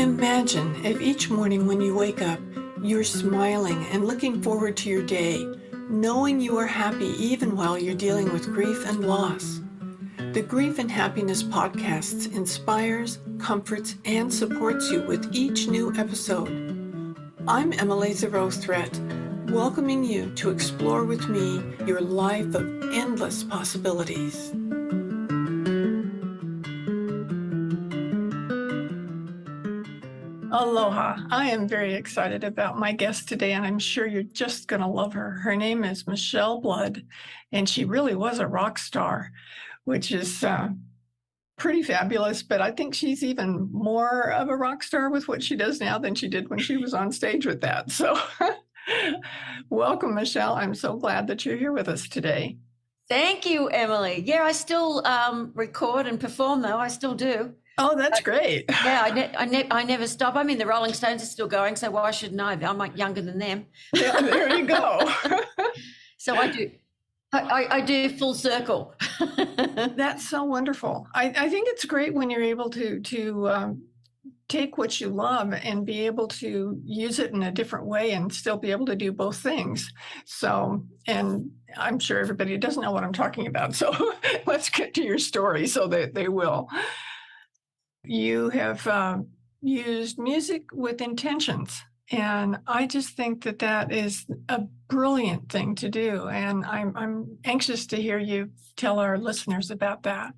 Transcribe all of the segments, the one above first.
Imagine if each morning when you wake up, you're smiling and looking forward to your day, knowing you are happy even while you're dealing with grief and loss. The Grief and Happiness podcasts inspires, comforts, and supports you with each new episode. I'm 𝗟𝗚𝗥𝗡 Threatt, welcoming you to explore with me your life of endless possibilities. Aloha. I am very excited about my guest today, and I'm sure you're just going to love her. Her name is Michele Blood, and she really was a rock star, which is pretty fabulous, but I think she's even more of a rock star with what she does now than she did when she was on stage with that. So welcome, Michele. I'm so glad that you're here with us today. Thank you, Emily. Yeah, I still record and perform, though. I still do. Oh, that's great. Yeah, I never stop. I mean, the Rolling Stones are still going, so why shouldn't I? I'm like younger than them. Yeah, there you go. So I do full circle. That's so wonderful. I think it's great when you're able to take what you love and be able to use it in a different way and still be able to do both things. So, and I'm sure everybody doesn't know what I'm talking about. So let's get to your story so that they will. You have used music with intentions, and I just think that that is a brilliant thing to do. And I'm anxious to hear you tell our listeners about that.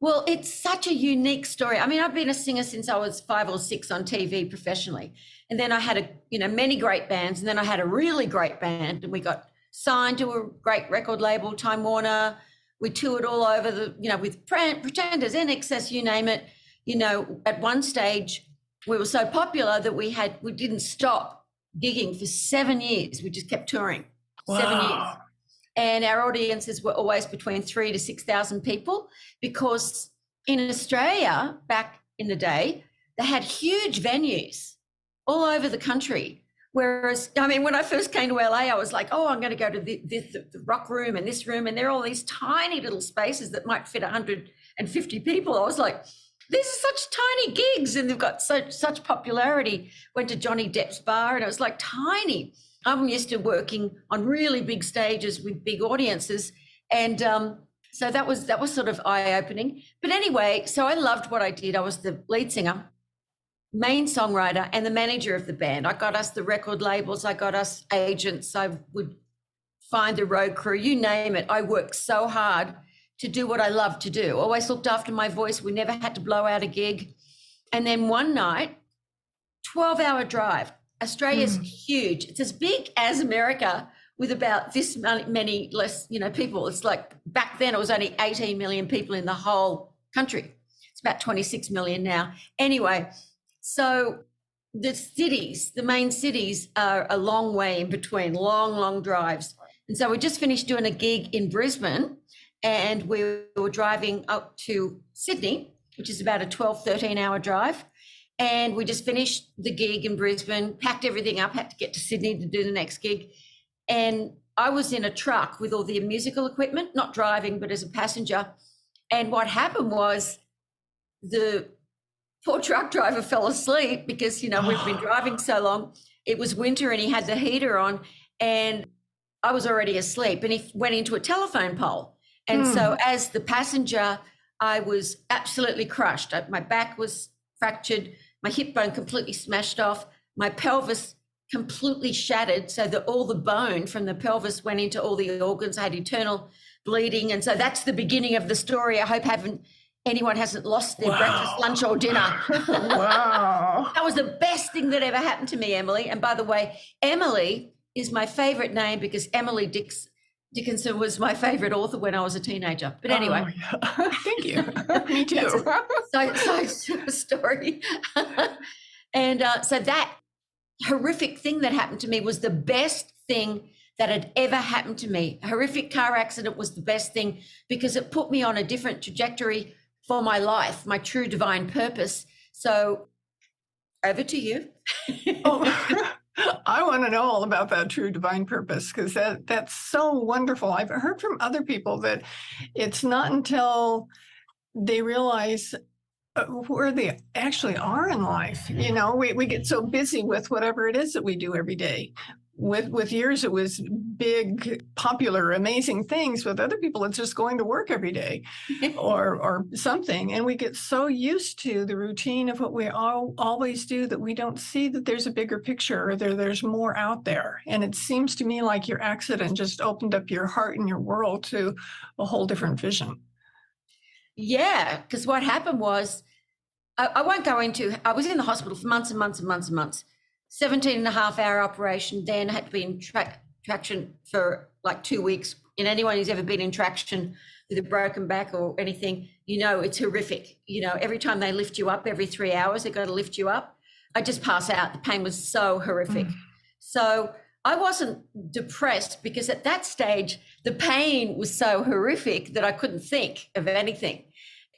Well, it's such a unique story. I mean, I've been a singer since I was 5 or 6 on TV professionally. And then I had many great bands. And then I had a really great band, and we got signed to a great record label, Time Warner. We toured all over with Pretenders, NXS, you name it. At one stage, we were so popular that we didn't stop gigging for 7 years. We just kept touring. Wow. 7 years. And our audiences were always between 3,000 to 6,000 people, because in Australia, back in the day, they had huge venues all over the country. Whereas, I mean, when I first came to LA, I was like, oh, I'm going to go to the rock room and this room. And there are all these tiny little spaces that might fit 150 people. I was like, these are such tiny gigs, and they've got such popularity. Went to Johnny Depp's bar, and it was like tiny. I'm used to working on really big stages with big audiences. And so that was sort of eye-opening. But anyway, so I loved what I did. I was the lead singer, main songwriter, and the manager of the band. I got us the record labels. I got us agents. I would find the road crew, you name it. I worked so hard to do what I love to do. Always looked after my voice. We never had to blow out a gig. And then one night, 12-hour drive. Australia's huge. It's as big as America with about this many less, people. It's like back then it was only 18 million people in the whole country. It's about 26 million now. Anyway, so the main cities are a long way in between, long drives. And so we just finished doing a gig in Brisbane, and we were driving up to Sydney, which is about a 12, 13-hour drive. And we just finished the gig in Brisbane, packed everything up, had to get to Sydney to do the next gig. And I was in a truck with all the musical equipment, not driving, but as a passenger. And what happened was the poor truck driver fell asleep because, we've been driving so long. It was winter and he had the heater on, and I was already asleep, and he went into a telephone pole. And so as the passenger, I was absolutely crushed. My back was fractured, my hip bone completely smashed off, my pelvis completely shattered, so that all the bone from the pelvis went into all the organs. I had internal bleeding. And so that's the beginning of the story. I hope anyone hasn't lost their breakfast, lunch, or dinner. Wow. That was the best thing that ever happened to me, Emily. And by the way, Emily is my favorite name because Emily Dickinson was my favorite author when I was a teenager. But anyway. Oh, yeah. Thank you. Me too. So story. And so that horrific thing that happened to me was the best thing that had ever happened to me. A horrific car accident was the best thing because it put me on a different trajectory for my life, my true divine purpose. So over to you. Oh. I want to know all about that true divine purpose, because that's so wonderful. I've heard from other people that it's not until they realize where they actually are in life. You know, we get so busy with whatever it is that we do every day. With yours, it was big, popular, amazing things. With other people, it's just going to work every day or something. And we get so used to the routine of what we always do that we don't see that there's a bigger picture or there's more out there. And it seems to me like your accident just opened up your heart and your world to a whole different vision. Yeah, because what happened was, I won't go into, I was in the hospital for months and months and months and months. 17.5-hour operation, then had to be in traction for like 2 weeks. And anyone who's ever been in traction with a broken back or anything, you know, it's horrific. You know, every time they lift you up, every 3 hours, they got to lift you up. I just pass out. The pain was so horrific. So I wasn't depressed because at that stage, the pain was so horrific that I couldn't think of anything.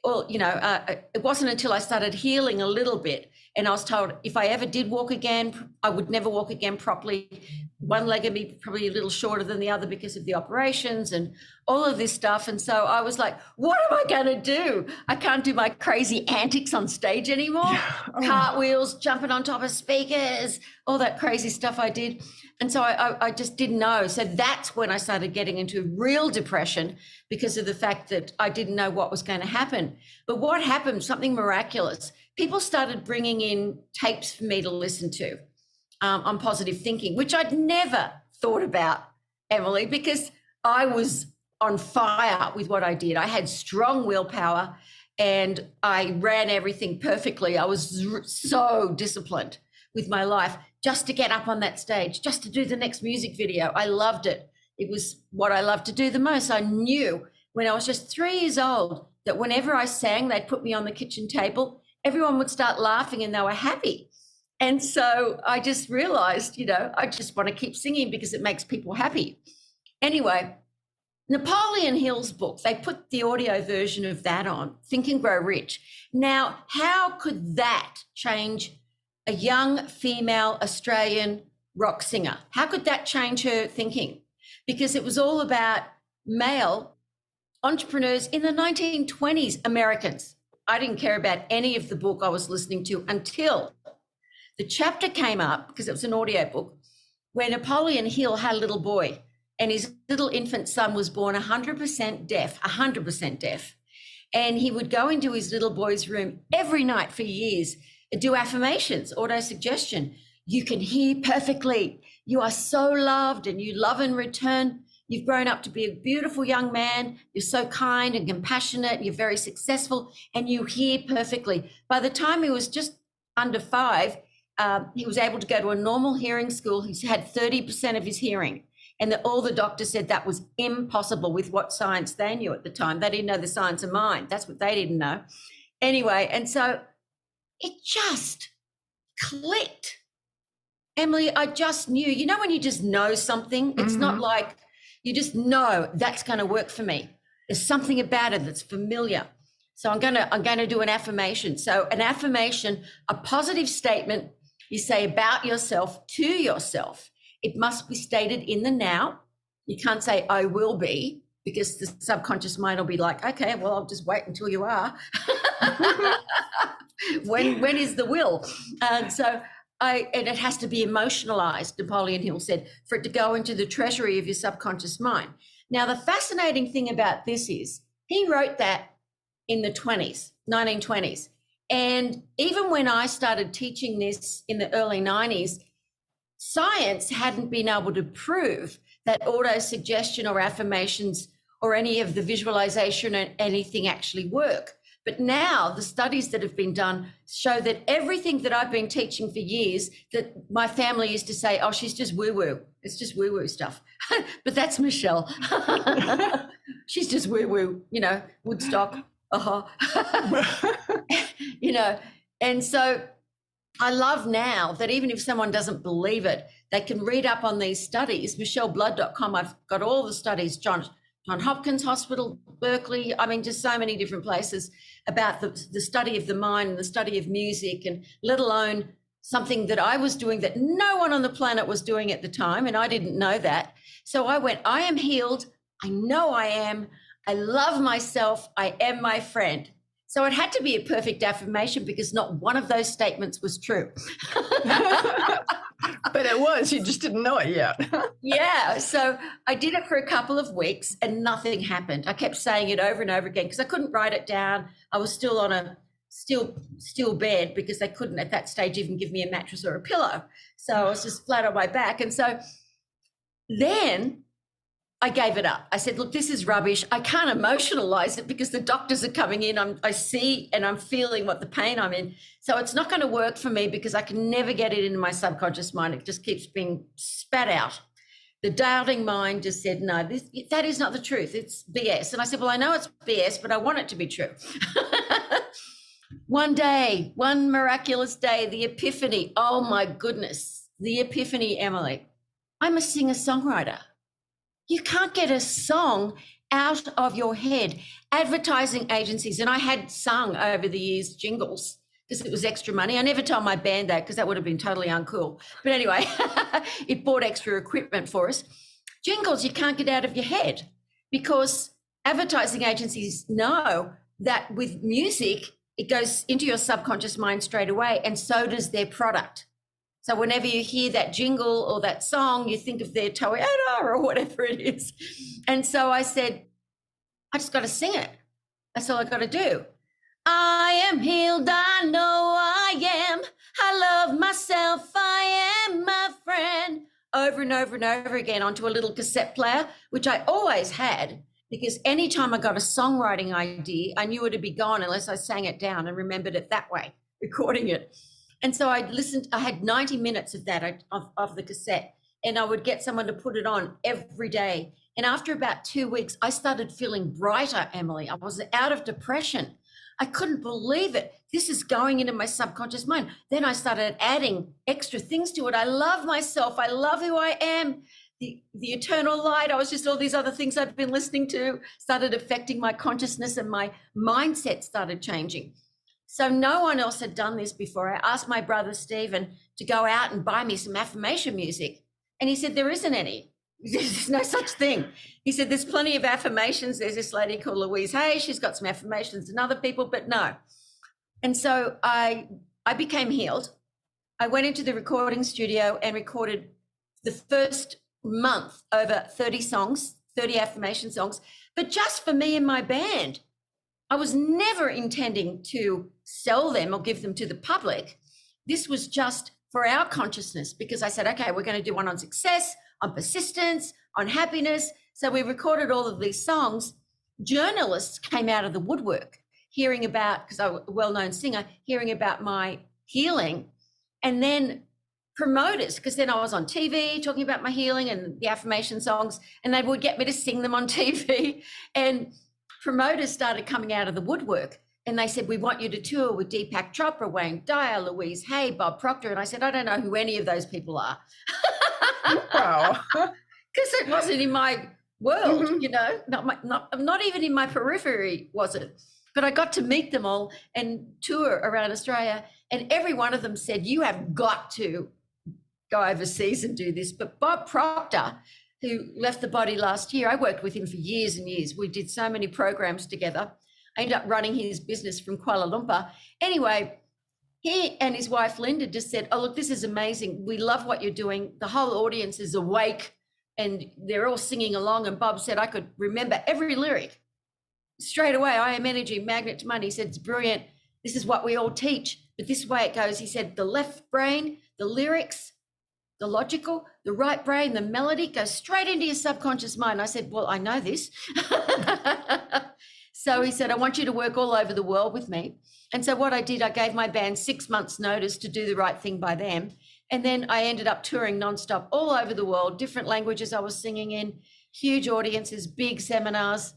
Well, you know, it wasn't until I started healing a little bit and I was told if I ever did walk again, I would never walk again properly. One leg would be probably a little shorter than the other because of the operations and all of this stuff. And so I was like, what am I going to do? I can't do my crazy antics on stage anymore. Cartwheels, jumping on top of speakers, all that crazy stuff I did. And so I just didn't know. So that's when I started getting into real depression because of the fact that I didn't know what was going to happen. But what happened, something miraculous. People started bringing in tapes for me to listen to on positive thinking, which I'd never thought about, Emily, because I was on fire with what I did. I had strong willpower and I ran everything perfectly. I was so disciplined with my life just to get up on that stage, just to do the next music video. I loved it. It was what I loved to do the most. I knew when I was just 3 years old that whenever I sang, they'd put me on the kitchen table, everyone would start laughing and they were happy. And so I just realized, you know, I just want to keep singing because it makes people happy. Anyway, Napoleon Hill's book, they put the audio version of that on, Think and Grow Rich. Now, how could that change a young female Australian rock singer? How could that change her thinking? Because it was all about male entrepreneurs in the 1920s, Americans. I didn't care about any of the book I was listening to until the chapter came up, because it was an audio book, where Napoleon Hill had a little boy and his little infant son was born 100% deaf, 100% deaf. And he would go into his little boy's room every night for years, do affirmations, auto-suggestion. You can hear perfectly. You are so loved and you love in return. You've grown up to be a beautiful young man. You're so kind and compassionate. You're very successful and you hear perfectly. By the time he was just under 5, he was able to go to a normal hearing school. He had 30% of his hearing. And all the doctors said that was impossible with what science they knew at the time. They didn't know the science of mind. That's what they didn't know. Anyway, and so it just clicked. Emily, I just knew, you know, when you just know something, it's not like you just know that's going to work for me. There's something about it that's familiar. So I'm going to do an affirmation. So an affirmation, a positive statement you say about yourself to yourself. It must be stated in the now. You can't say I will be, because the subconscious mind will be like, okay, well, I'll just wait until you are. When is the will? And so and it has to be emotionalized, Napoleon Hill said, for it to go into the treasury of your subconscious mind. Now, the fascinating thing about this is he wrote that in the 1920s. And even when I started teaching this in the early 90s, science hadn't been able to prove that auto-suggestion or affirmations or any of the visualization or anything actually work. But now the studies that have been done show that everything that I've been teaching for years, that my family used to say, oh, she's just woo-woo. It's just woo-woo stuff. But that's Michele. She's just woo-woo, you know, Woodstock. You know, and so I love now that even if someone doesn't believe it, they can read up on these studies. MichelleBlood.com, I've got all the studies, John Hopkins Hospital, Berkeley, I mean, just so many different places about the study of the mind and the study of music, and let alone something that I was doing that no one on the planet was doing at the time, and I didn't know that. So I went, I am healed. I know I am. I love myself. I am my friend. So it had to be a perfect affirmation because not one of those statements was true. But it was, you just didn't know it yet. Yeah. So I did it for a couple of weeks and nothing happened. I kept saying it over and over again because I couldn't write it down. I was still on a still bed because they couldn't at that stage even give me a mattress or a pillow. So I was just flat on my back. And so then I gave it up. I said, look, this is rubbish. I can't emotionalize it because the doctors are coming in. I see and I'm feeling what the pain I'm in. So it's not going to work for me because I can never get it into my subconscious mind. It just keeps being spat out. The doubting mind just said, no, that is not the truth. It's BS. And I said, well, I know it's BS, but I want it to be true. One day, one miraculous day, the epiphany. Oh my goodness, the epiphany, Emily. I'm a singer-songwriter. You can't get a song out of your head. Advertising agencies, and I had sung over the years jingles because it was extra money. I never told my band that because that would have been totally uncool. But anyway, it bought extra equipment for us. Jingles you can't get out of your head because advertising agencies know that with music, it goes into your subconscious mind straight away, and so does their product. So whenever you hear that jingle or that song, you think of their Toyota or whatever it is. And so I said, I just got to sing it. That's all I got to do. I am healed, I know I am. I love myself, I am my friend. Over and over and over again onto a little cassette player, which I always had, because anytime I got a songwriting idea, I knew it'd be gone unless I sang it down and remembered it that way, recording it. And so I listened, I had 90 minutes of that, of the cassette, and I would get someone to put it on every day. And after about 2 weeks, I started feeling brighter, Emily. I was out of depression. I couldn't believe it. This is going into my subconscious mind. Then I started adding extra things to it. I love myself. I love who I am. The eternal light. I was just all these other things I've been listening to started affecting my consciousness, and my mindset started changing. So no one else had done this before. I asked my brother Stephen to go out and buy me some affirmation music. And he said, there isn't any. There's no such thing. He said, there's plenty of affirmations. There's this lady called Louise Hay. She's got some affirmations and other people, but no. And so I became healed. I went into the recording studio and recorded the first month over 30 songs, 30 affirmation songs, but just for me and my band. I was never intending to sell them or give them to the public. This was just for our consciousness, because I said, okay, we're going to do one on success, on persistence, on happiness. So we recorded all of these songs. Journalists came out of the woodwork, hearing about, because I was a well-known singer, hearing about my healing. And then promoters, because then I was on TV talking about my healing and the affirmation songs, and they would get me to sing them on TV. And promoters started coming out of the woodwork, and they said, we want you to tour with 𝗙𝗢𝗥𝗡, Chopra, Wayne Dyer, Louise Hay, Bob Proctor. And I said, I don't know who any of those people are. Wow. Because it wasn't in my world, you know, not even in my periphery was it. But I got to meet them all and tour around Australia, and every one of them said, you have got to go overseas and do this. But Bob Proctor, who left the body last year, I worked with him for years and years. We did so many programs together. I ended up running his business from Kuala Lumpur. Anyway, he and his wife, Linda, just said, oh, look, this is amazing. We love what you're doing. The whole audience is awake and they're all singing along. And Bob said, I could remember every lyric straight away. I am energy, magnet to money. He said, it's brilliant. This is what we all teach, but this way it goes. He said, the left brain, the lyrics, the logical, the right brain, the melody goes straight into your subconscious mind. I said, well, I know this. So he said, I want you to work all over the world with me. And so what I did, I gave my band 6 months notice to do the right thing by them. And then I ended up touring nonstop all over the world, different languages I was singing in, huge audiences, big seminars,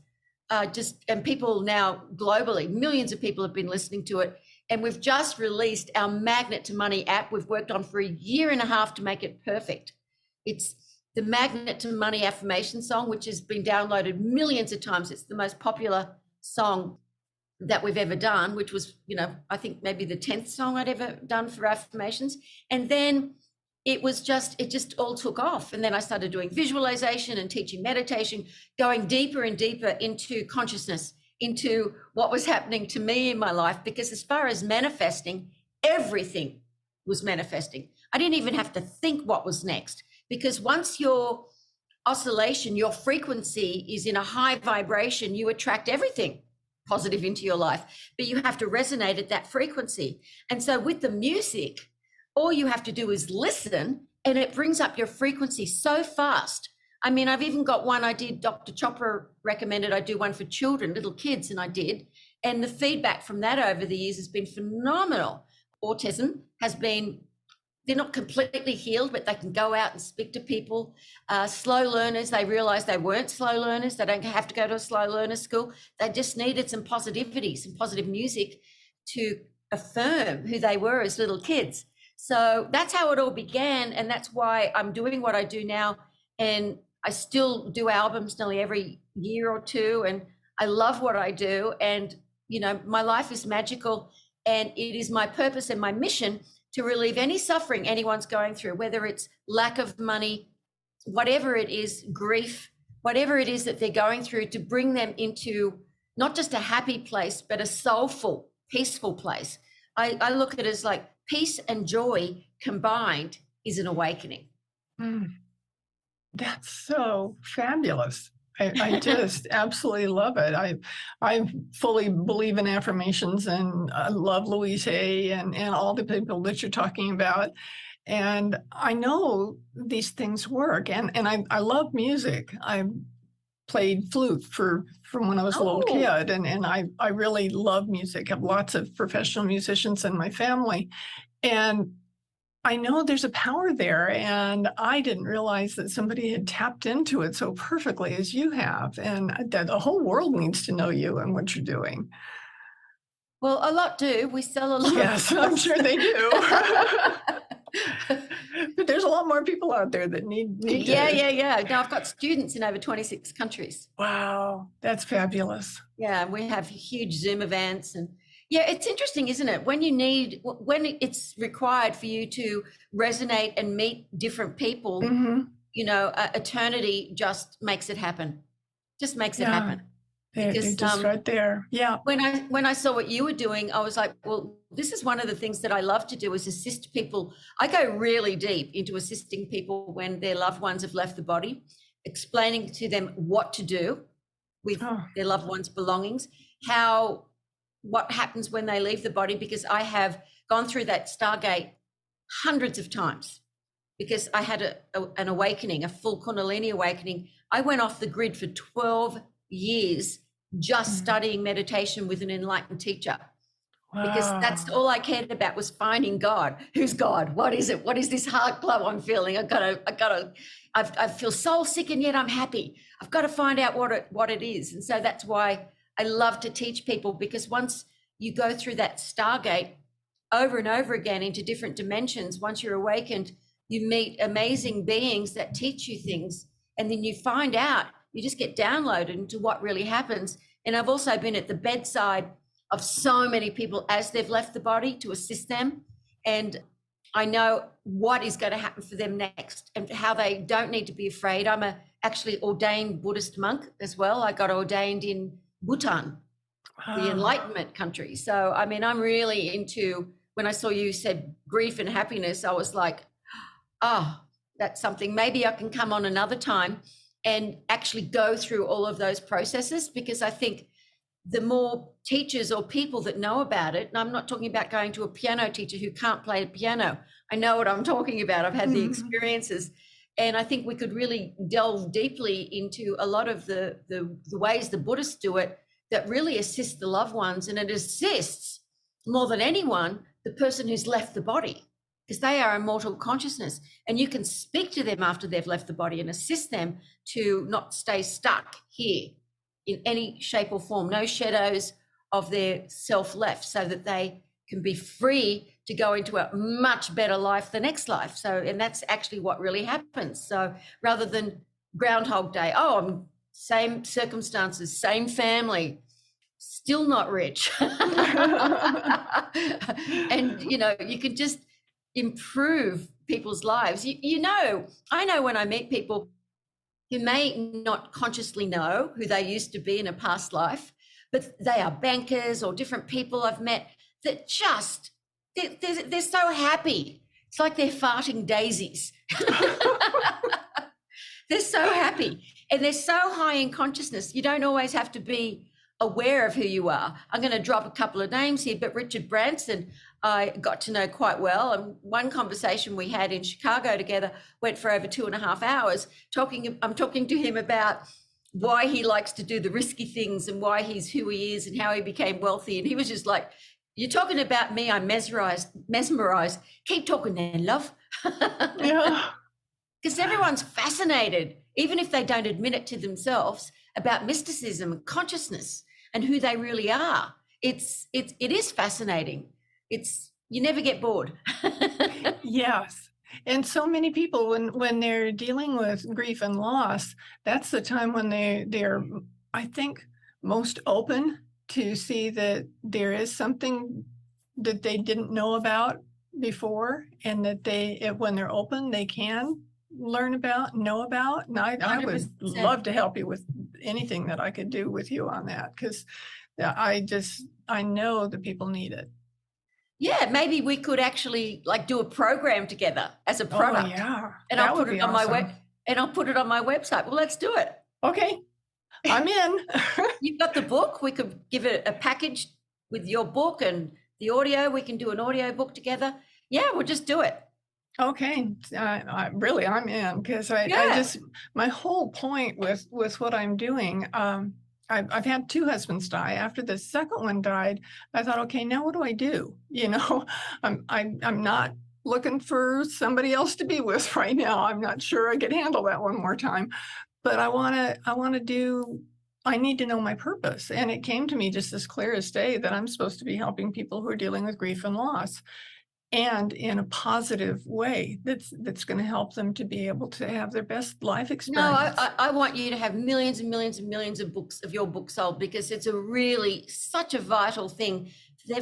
and people now globally, millions of people have been listening to it. And we've just released our Magnet to Money app. We've worked on for 1.5 years to make it perfect. It's the Magnet to Money affirmation song, which has been downloaded millions of times. It's the most popular song that we've ever done, which was, you know, I think maybe the 10th song I'd ever done for affirmations. And then it just all took off. And then I started doing visualization and teaching meditation, going deeper and deeper into consciousness into what was happening to me in my life, because as far as manifesting, everything was manifesting. I didn't even have to think what was next, because once your oscillation, your frequency is in a high vibration, you attract everything positive into your life, but you have to resonate at that frequency. And so with the music, all you have to do is listen, and it brings up your frequency so fast. I mean, I've even got one I did, Dr. Chopra recommended I do one for children, little kids, and I did. And the feedback from that over the years has been phenomenal. Autism has been, they're not completely healed, but they can go out and speak to people. Slow learners, they realized they weren't slow learners. They don't have to go to a slow learner school. They just needed some positivity, some positive music to affirm who they were as little kids. So that's how it all began. And that's why I'm doing what I do now. And I still do albums nearly every year or two. And I love what I do. And, you know, my life is magical. And it is my purpose and my mission to relieve any suffering anyone's going through, whether it's lack of money, whatever it is, grief, whatever it is that they're going through, to bring them into not just a happy place, but a soulful, peaceful place. I look at it as like peace and joy combined is an awakening. That's so fabulous. I just absolutely love it. I fully believe in affirmations, and I love Louise Hay and all the people that you're talking about. And I know these things work. And I love music. I played flute from when I was a little kid. And I really love music. I have lots of professional musicians in my family. And I know there's a power there, and I didn't realize that somebody had tapped into it so perfectly as you have, and that the whole world needs to know you and what you're doing. Well, a lot do. We sell a lot. Yes, I'm sure they do. But there's a lot more people out there that need Yeah. Now I've got students in over 26 countries. Wow, that's fabulous. Yeah, we have huge Zoom events, and yeah, it's interesting, isn't it? When it's required for you to resonate and meet different people, you know, eternity just makes it happen. Just makes it happen. They're just right there. Yeah. When I saw what you were doing, I was like, well, this is one of the things that I love to do, is assist people. I go really deep into assisting people when their loved ones have left the body, explaining to them what to do with their loved ones' belongings, what happens when they leave the body, because I have gone through that Stargate hundreds of times, because I had an awakening, a full Kundalini awakening. I went off the grid for 12 years just studying meditation with an enlightened teacher. Wow. Because that's all I cared about, was finding God. Who's God? What is it? What is this heart glow I'm feeling? I feel soul sick and yet I'm happy. I've got to find out what it is. And so that's why I love to teach people, because once you go through that Stargate over and over again into different dimensions, once you're awakened, you meet amazing beings that teach you things. And then you find out, you just get downloaded into what really happens. And I've also been at the bedside of so many people as they've left the body to assist them. And I know what is going to happen for them next and how they don't need to be afraid. I'm actually ordained Buddhist monk as well. I got ordained in Bhutan, the Enlightenment country. So, I mean, I'm really into, when I saw you said grief and happiness, I was like, that's something. Maybe I can come on another time and actually go through all of those processes, because I think the more teachers or people that know about it, and I'm not talking about going to a piano teacher who can't play the piano. I know what I'm talking about. I've had the experiences. And I think we could really delve deeply into a lot of the ways the Buddhists do it that really assist the loved ones. And it assists more than anyone, the person who's left the body, because they are immortal consciousness. And you can speak to them after they've left the body and assist them to not stay stuck here in any shape or form, no shadows of their self left, so that they can be free to go into a much better life the next life. So, and that's actually what really happens. So rather than Groundhog Day, I'm same circumstances, same family, still not rich. And, you know, you can just improve people's lives. You know, I know when I meet people who may not consciously know who they used to be in a past life, but they are bankers or different people I've met that just, they're so happy. It's like they're farting daisies. They're so happy and they're so high in consciousness. You don't always have to be aware of who you are. I'm going to drop a couple of names here, but Richard Branson, I got to know quite well. And one conversation we had in Chicago together went for over 2.5 hours. I'm talking to him about why he likes to do the risky things and why he's who he is and how he became wealthy. And he was just like, you're talking about me, I'm mesmerized. Keep talking then, love. Yeah. Because everyone's fascinated, even if they don't admit it to themselves, about mysticism and consciousness and who they really are. It is fascinating. You never get bored. Yes. And so many people, when they're dealing with grief and loss, that's the time when they're, I think, most open to see that there is something that they didn't know about before, and that when they're open, they can learn about, know about. And I would 100%. love to help you with anything that I could do with you on that, because I know that people need it. Yeah, maybe we could actually like do a program together as a product. Oh, yeah. And That I'll would put it be on my awesome. I'll put it on my website. Well, let's do it. Okay, I'm in. You've got the book. We could give it a package with your book and the audio. We can do an audio book together. Yeah, we'll just do it. Okay, I'm in, because my whole point with what I'm doing, I've had 2 husbands die. After the second one died, I thought, okay, now what do I do? I'm not looking for somebody else to be with right now. I'm not sure I could handle that one more time, but I need to know my purpose. And it came to me just as clear as day that I'm supposed to be helping people who are dealing with grief and loss, and in a positive way that's going to help them to be able to have their best life experience. No, I want you to have millions and millions and millions of books, of your book sold, because it's such a vital thing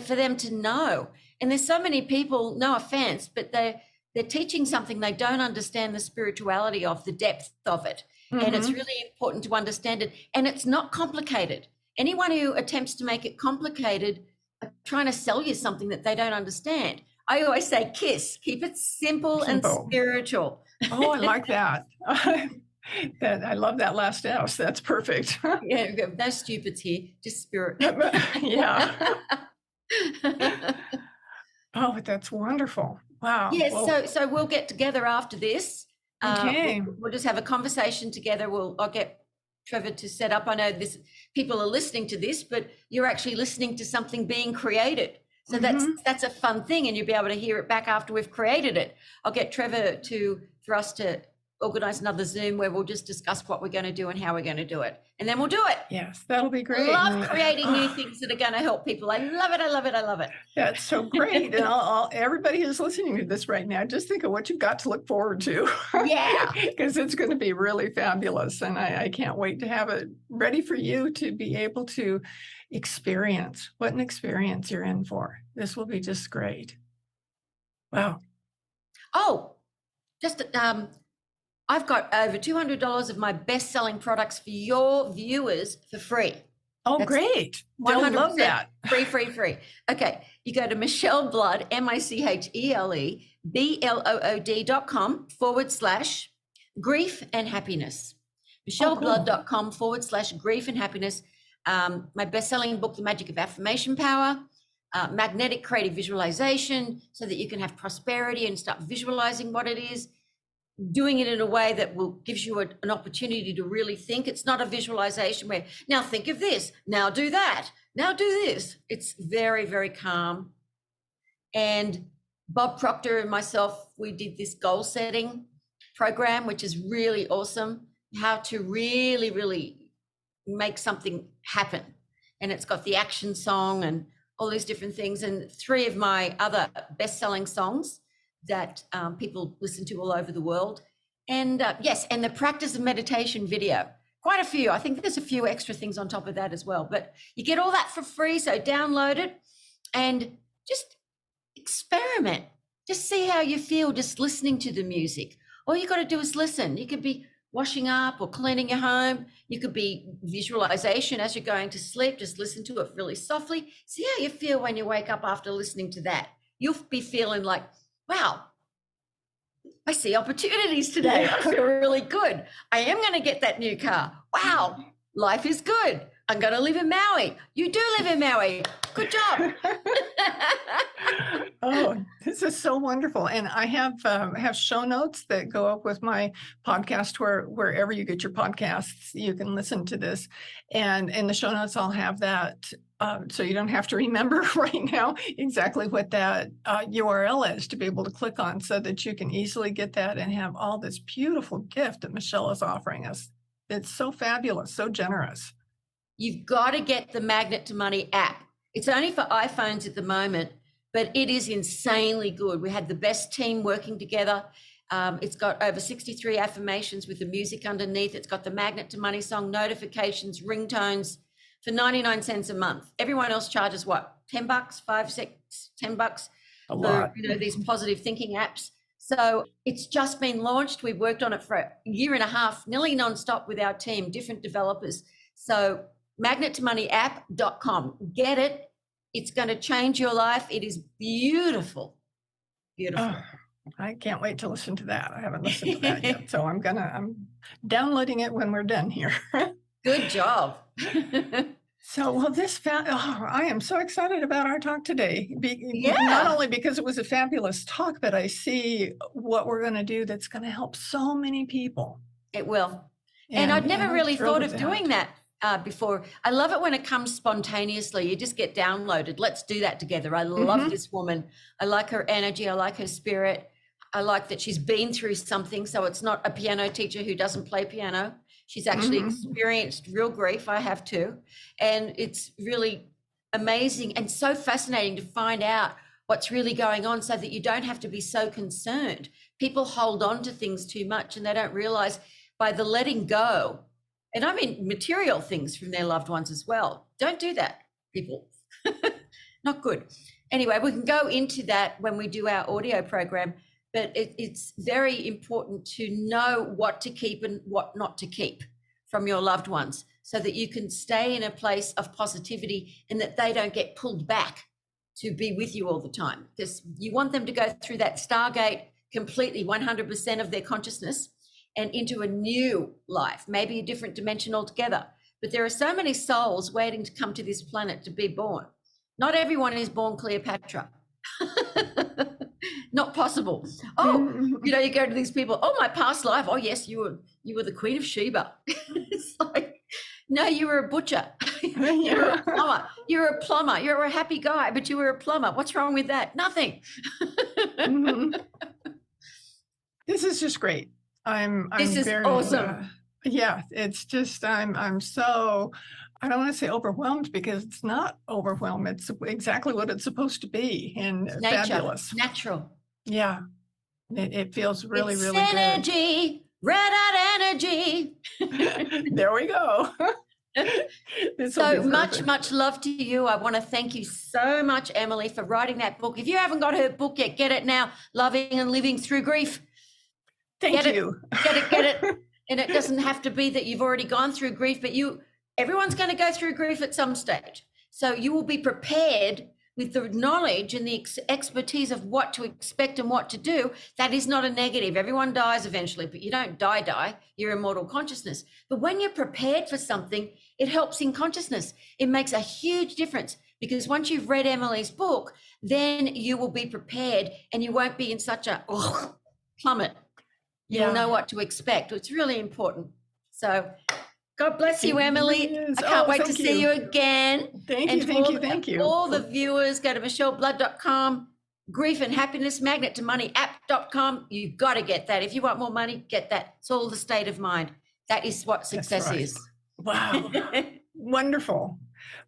for them to know. And there's so many people, no offense, but they're teaching something they don't understand the spirituality of, the depth of it. Mm-hmm. And it's really important to understand it. And it's not complicated. Anyone who attempts to make it complicated are trying to sell you something that they don't understand. I always say keep it simple and spiritual. Oh, I like that. I love that last S. That's perfect. Yeah, no stupids here, just spirit. Yeah. Oh, that's wonderful. Wow. Yes, yeah, so we'll get together after this. Okay. We'll just have a conversation together. I'll get Trevor to set up. I know people are listening to this, but you're actually listening to something being created. So that's a fun thing, and you'll be able to hear it back after we've created it. I'll get Trevor for us to organize another Zoom where we'll just discuss what we're going to do and how we're going to do it, and then we'll do it. Yes, that'll be great. I love creating new things that are going to help people. I love it. I love it. I love it. That's so great. And everybody who's listening to this right now, just think of what you've got to look forward to. Yeah. Because it's going to be really fabulous. And I can't wait to have it ready for you to be able to experience what an experience you're in for. This will be just great. Wow. Oh, just I've got over $200 of my best-selling products for your viewers for free. Oh, that's great. I love that. Free. Okay. You go to Michele Blood, MicheleBlood.com/grief and happiness. MicheleBlood.com/grief and happiness. My best-selling book, The Magic of Affirmation Power, magnetic creative visualization, so that you can have prosperity and start visualizing what it is, doing it in a way that gives you an opportunity to really think. It's not a visualization where, now think of this, now do that, now do this. It's very, very calm. And Bob Proctor and myself, we did this goal setting program, which is really awesome, how to really, really make something happen. And it's got the action song and all these different things, and 3 of my other best-selling songs that people listen to all over the world. And yes, and the practice of meditation video, quite a few. I think there's a few extra things on top of that as well, but you get all that for free. So download it and just experiment. Just see how you feel just listening to the music. All you got to do is listen. You could be washing up or cleaning your home. You could be visualization as you're going to sleep. Just listen to it really softly. See how you feel when you wake up after listening to that. You'll be feeling like, wow, I see opportunities today. I feel really good. I am going to get that new car. Wow, life is good. I'm going to live in Maui. You do live in Maui. Good job. Oh, this is so wonderful. And I have show notes that go up with my podcast wherever you get your podcasts, you can listen to this. And in the show notes, I'll have that. So you don't have to remember right now exactly what that URL is to be able to click on, so that you can easily get that and have all this beautiful gift that Michele is offering us. It's so fabulous, so generous. You've got to get the Magnet to Money app. It's only for iPhones at the moment, but it is insanely good. We had the best team working together. It's got over 63 affirmations with the music underneath. It's got the Magnet to Money song, notifications, ringtones for 99 cents a month. Everyone else charges what? $10, $5, $6, $10 A lot. for, these positive thinking apps. So it's just been launched. We've worked on it for a year and a half, nearly nonstop with our team, different developers. So magnettomoneyapp.com. Get it. It's going to change your life. It is beautiful. Beautiful. Oh, I can't wait to listen to that. I haven't listened to that yet. So I'm downloading it when we're done here. Good job. So, well, I am so excited about our talk today. Yeah. Not only because it was a fabulous talk, but I see what we're going to do that's going to help so many people. It will. And I'd never really thought of doing that before. I love it when it comes spontaneously. You just get downloaded. Let's do that together. I love this woman. I like her energy. I like her spirit. I like that she's been through something. So it's not a piano teacher who doesn't play piano. She's actually experienced real grief. I have too. And it's really amazing and so fascinating to find out what's really going on, so that you don't have to be so concerned. People hold on to things too much, and they don't realize by the letting go, and I mean material things from their loved ones as well. Don't do that, people. Not good. Anyway, we can go into that when we do our audio program, but it's very important to know what to keep and what not to keep from your loved ones, so that you can stay in a place of positivity and that they don't get pulled back to be with you all the time, because you want them to go through that Stargate completely, 100% of their consciousness, and into a new life, maybe a different dimension altogether. But there are so many souls waiting to come to this planet to be born. Not everyone is born Cleopatra. Not possible. Oh, you go to these people. Oh, my past life. Oh, yes, you were the Queen of Sheba. It's like, no, you were a butcher. You were a plumber. You're a plumber. You're a happy guy, but you were a plumber. What's wrong with that? Nothing. This is just great. This is very awesome. Yeah, it's just I'm so, I don't want to say overwhelmed, because it's not overwhelmed. It's exactly what it's supposed to be, and Nature, fabulous. natural. Yeah, it feels really, It's really energy, red hot energy. good. There we go. So much love to you. I want to thank you so much, Emily, for writing that book. If you haven't got her book yet, get it now. Loving and Living Through Grief. Thank you. Get it. And it doesn't have to be that you've already gone through grief, but everyone's going to go through grief at some stage. So you will be prepared with the knowledge and the expertise of what to expect and what to do. That is not a negative. Everyone dies eventually, but you don't die. You're immortal consciousness. But when you're prepared for something, it helps in consciousness. It makes a huge difference, because once you've read Emily's book, then you will be prepared and you won't be in such a plummet. You'll know what to expect. It's really important. So God bless you, Emily. I can't wait to see you again. Thank you. All the viewers, go to micheleblood.com, grief and happiness, magnettomoneyapp.com. You've got to get that. If you want more money, get that. It's all the state of mind. That is what success is. Wow. Wonderful.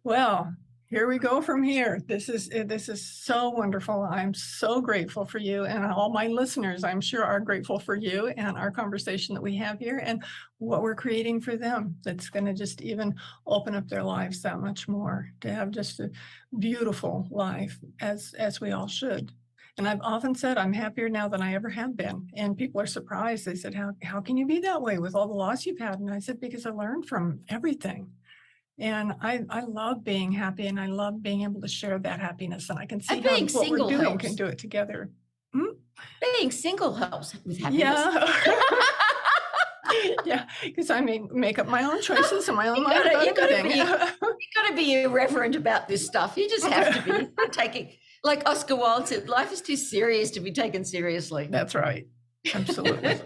Well, here we go from here. This is so wonderful. I'm so grateful for you, and all my listeners, I'm sure, are grateful for you and our conversation that we have here and what we're creating for them. That's going to just even open up their lives that much more, to have just a beautiful life, as we all should. And I've often said, I'm happier now than I ever have been. And people are surprised. They said, how can you be that way with all the loss you've had? And I said, because I learned from everything. And I love being happy, and I love being able to share that happiness. And I can see And how being what we're single doing helps. can do it together. Being single helps with happiness. Yeah. Yeah, because I make up my own choices and my own mind about You gotta everything. You got to be irreverent about this stuff. You just have to be. You can't take it, like Oscar Wilde said, life is too serious to be taken seriously. That's right. Absolutely.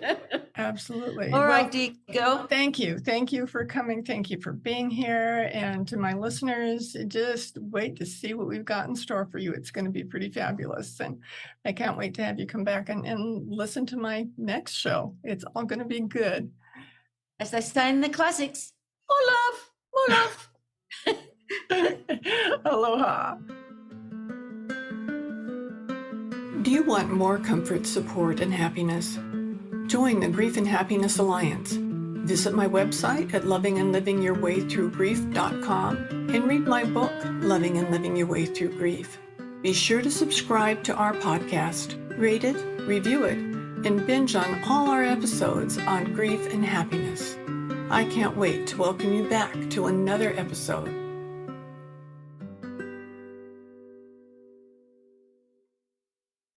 Absolutely. All right, Well, dear girl. thank you. Thank you for coming. Thank you for being here. And to my listeners, just wait to see what we've got in store for you. It's going to be pretty fabulous. And I can't wait to have you come back and listen to my next show. It's all going to be good. As they say in the classics, more love, more love. Aloha. Do you want more comfort, support, and happiness? Join the Grief and Happiness Alliance. Visit my website at lovingandlivingyourwaythroughgrief.com and read my book, Loving and Living Your Way Through Grief. Be sure to subscribe to our podcast, rate it, review it, and binge on all our episodes on grief and happiness. I can't wait to welcome you back to another episode